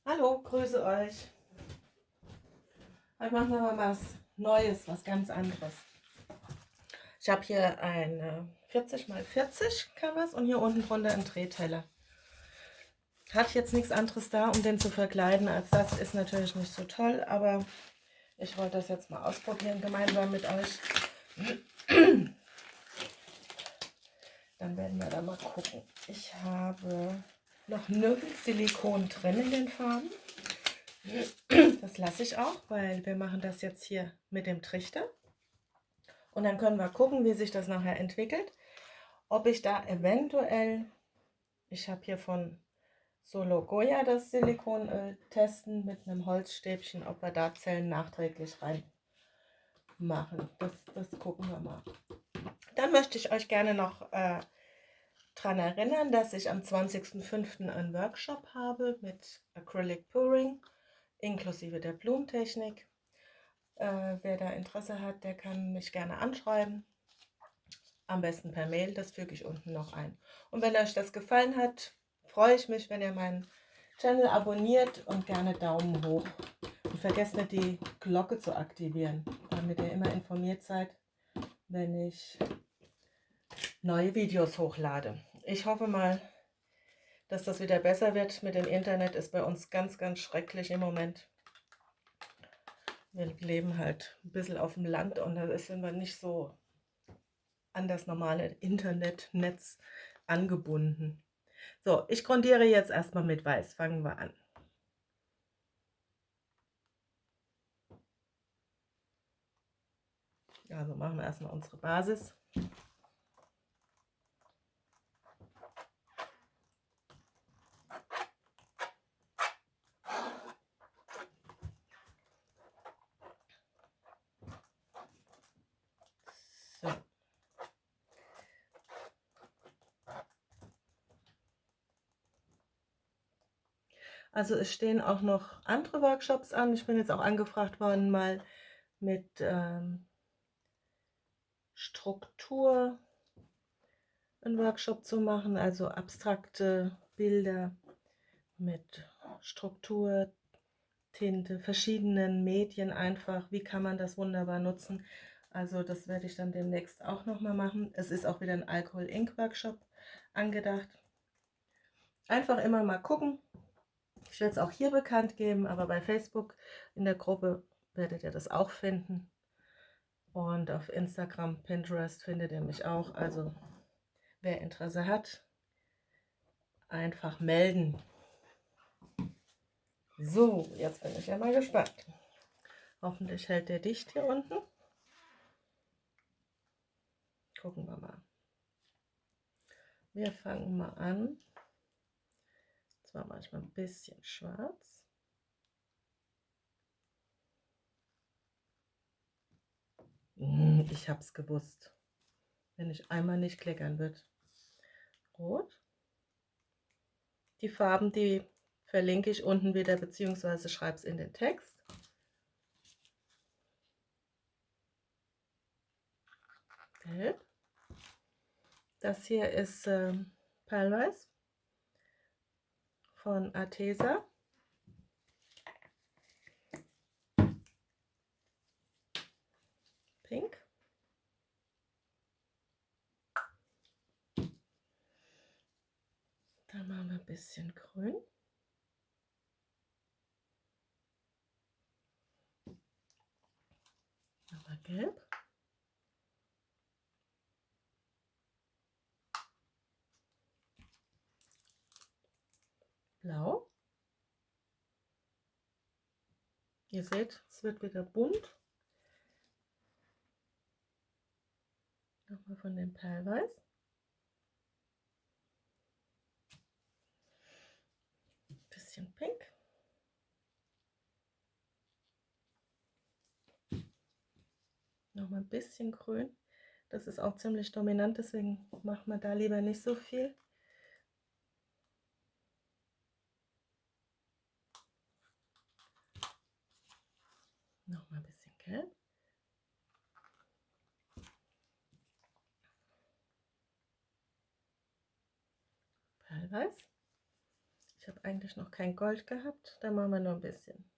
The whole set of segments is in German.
Hallo, grüße euch. Heute machen wir mal was Neues, was ganz anderes. Ich habe hier eine 40 x 40 Canvas und hier unten drunter einen Drehteller. Hat jetzt nichts anderes da, um den zu verkleiden, als das ist natürlich nicht so toll, aber ich wollte das jetzt mal ausprobieren gemeinsam mit euch. Dann werden wir da mal gucken. Ich habe noch nirgends Silikon drin in den Farben. Das lasse ich auch, weil wir machen das jetzt hier mit dem Trichter. Und dann können wir gucken, wie sich das nachher entwickelt. Ob ich da eventuell, ich habe hier von Solo Goya das Silikonöl testen mit einem Holzstäbchen, ob wir da Zellen nachträglich rein machen. Das gucken wir mal. Dann möchte ich euch gerne noch daran erinnern, dass ich am 20.05. einen Workshop habe mit Acrylic Pouring inklusive der Blumentechnik. Wer da Interesse hat, der kann mich gerne anschreiben. Am besten per Mail, das füge ich unten noch ein. Und wenn euch das gefallen hat, freue ich mich, wenn ihr meinen Channel abonniert und gerne Daumen hoch. Und vergesst nicht die Glocke zu aktivieren, damit ihr immer informiert seid, wenn ich neue Videos hochlade. Ich hoffe mal, dass das wieder besser wird. Mit dem Internet ist bei uns ganz, ganz schrecklich im Moment. Wir leben halt ein bisschen auf dem Land und da sind wir nicht so an das normale Internetnetz angebunden. So, ich grundiere jetzt erstmal mit Weiß. Fangen wir an. Also machen wir erstmal unsere Basis. So. Also es stehen auch noch andere Workshops an. Ich bin jetzt auch angefragt worden, mal mit Struktur einen Workshop zu machen, also abstrakte Bilder mit Struktur, Tinte, verschiedenen Medien einfach. Wie kann man das wunderbar nutzen? Also das werde ich dann demnächst auch noch mal machen. Es ist auch wieder ein Alkohol Ink Workshop angedacht. Einfach immer mal gucken. Ich werde es auch hier bekannt geben, aber bei Facebook in der Gruppe werdet ihr das auch finden. Und auf Instagram, Pinterest findet ihr mich auch. Also wer Interesse hat, einfach melden. So, jetzt bin ich ja mal gespannt. Hoffentlich hält der dicht hier unten. Gucken wir mal. Wir fangen mal an. Zwar manchmal ein bisschen schwarz. Ich habe es gewusst. Wenn ich einmal nicht kleckern wird. Rot. Die Farben, die verlinke ich unten wieder, beziehungsweise schreibe es in den Text. Gelb. Das hier ist Perlweiß von Arteza. Pink. Dann machen wir ein bisschen grün. Nochmal gelb. Blau. Ihr seht, es wird wieder bunt. Nochmal von dem Perlweiß. Bisschen pink. Nochmal ein bisschen grün. Das ist auch ziemlich dominant, deswegen machen wir da lieber nicht so viel. Nochmal ein bisschen gelb. Perlweiß. Ich habe eigentlich noch kein Gold gehabt, da machen wir nur ein bisschen.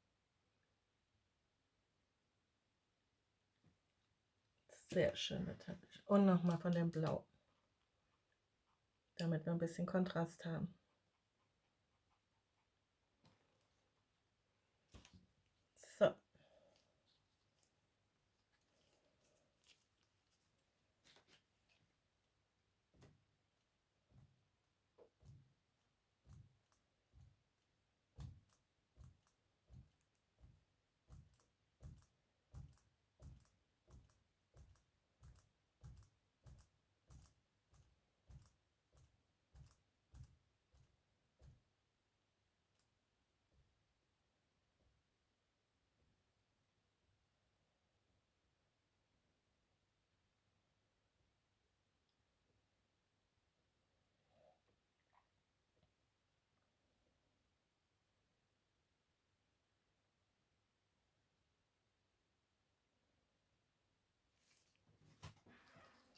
Sehr schön der Teppich. Und nochmal von dem Blau, damit wir ein bisschen Kontrast haben. So.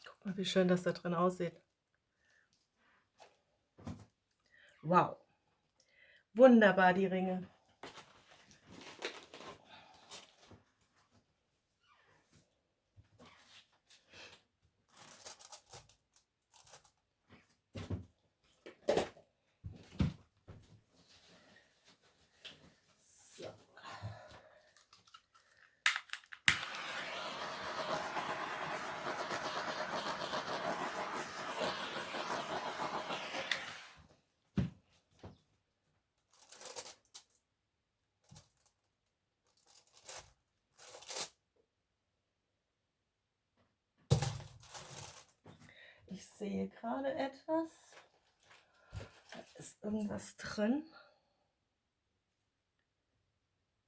Guck mal, wie schön das da drin aussieht. Wow. Wunderbar, die Ringe. So. Ich sehe gerade etwas. Da ist irgendwas drin,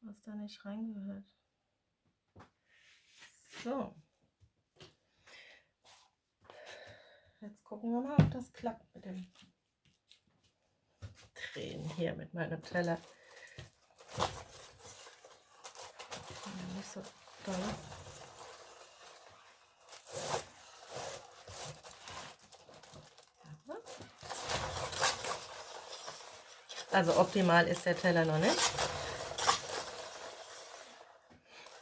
was da nicht reingehört. So. Jetzt gucken wir mal, ob das klappt mit dem Drehen hier mit meinem Teller. Ja, nicht so doll. Also optimal ist der Teller noch nicht,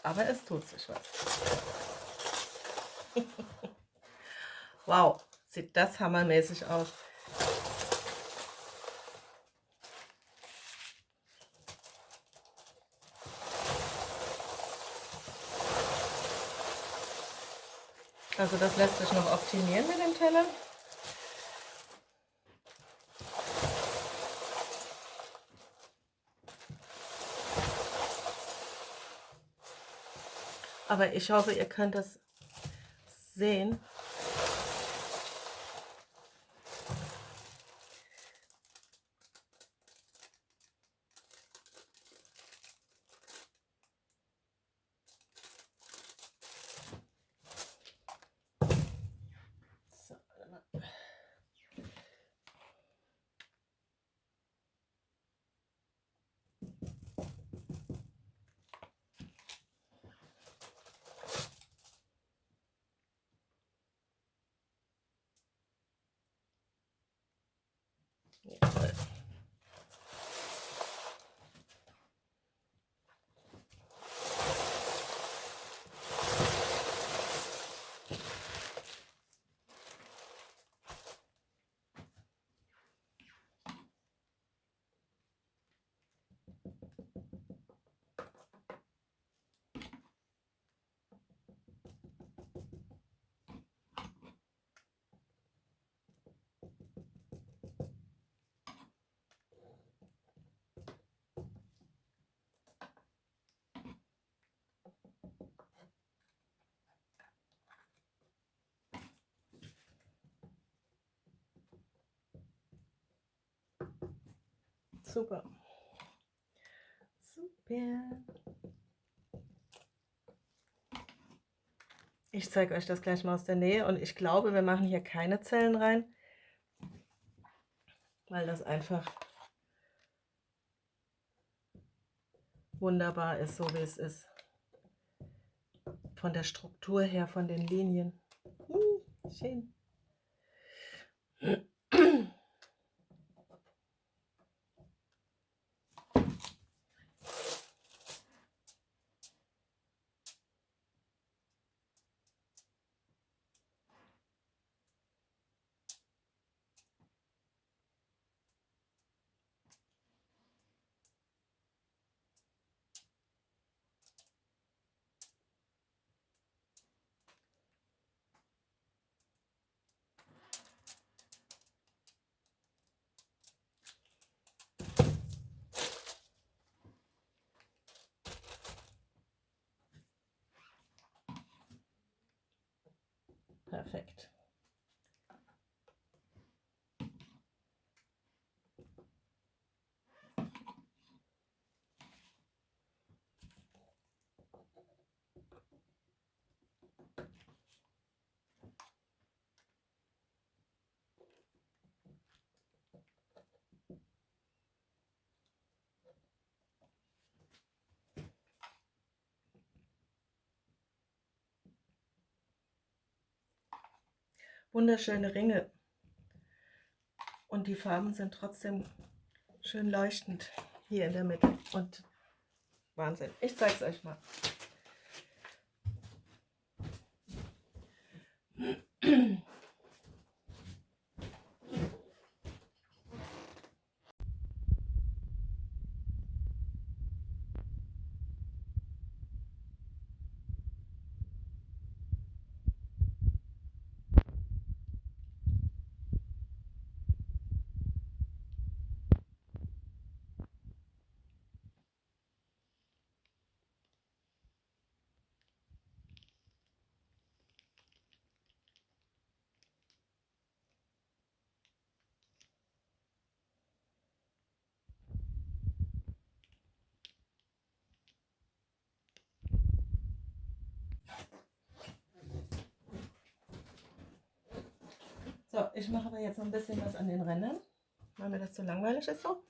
aber es tut sich was. Wow, sieht das hammermäßig aus. Also das lässt sich noch optimieren mit dem Teller. Aber ich hoffe, ihr könnt das sehen. So, warte mal. Jawohl. Super. Super. Ich zeige euch das gleich mal aus der Nähe und ich glaube, wir machen hier keine Zellen rein, weil das einfach wunderbar ist, so wie es ist. Von der Struktur her, von den Linien. Schön. perfekt. Wunderschöne Ringe und die Farben sind trotzdem schön leuchtend hier in der Mitte und Wahnsinn. Ich zeige es euch mal. So, ich mache aber jetzt noch ein bisschen was an den Rändern, weil mir das zu langweilig ist so.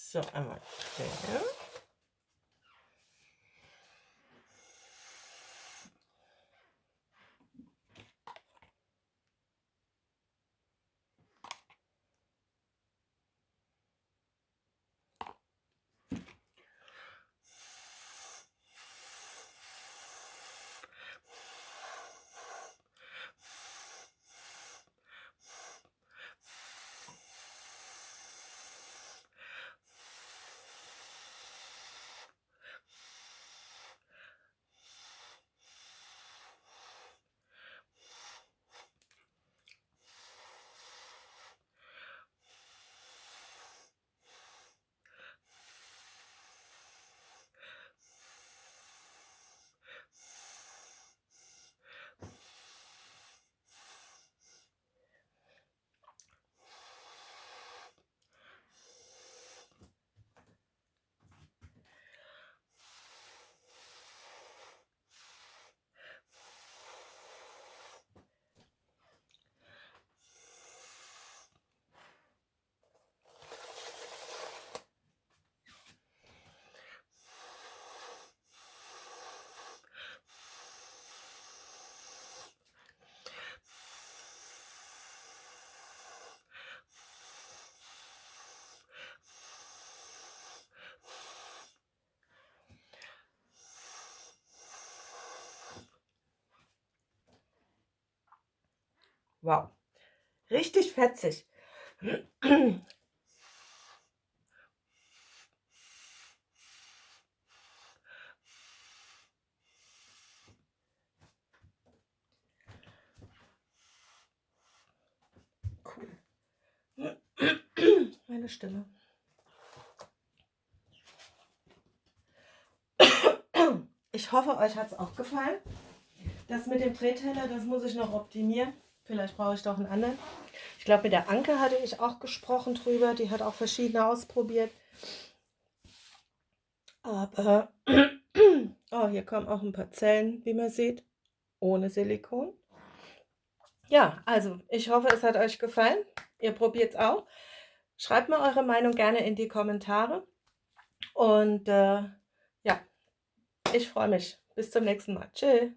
So, einmal drehen. Wow, richtig fetzig. Cool. Meine Stimme. Ich ich hoffe, euch hat es auch gefallen. Das mit dem Drehteller, das muss ich noch optimieren. Vielleicht brauche ich doch einen anderen. Ich glaube, mit der Anke hatte ich auch gesprochen drüber. Die hat auch verschiedene ausprobiert. Aber, oh, hier kommen auch ein paar Zellen, wie man sieht, ohne Silikon. Ja, also ich hoffe, es hat euch gefallen. Ihr probiert es auch. Schreibt mir eure Meinung gerne in die Kommentare. Und ja, ich freue mich. Bis zum nächsten Mal. Tschüss.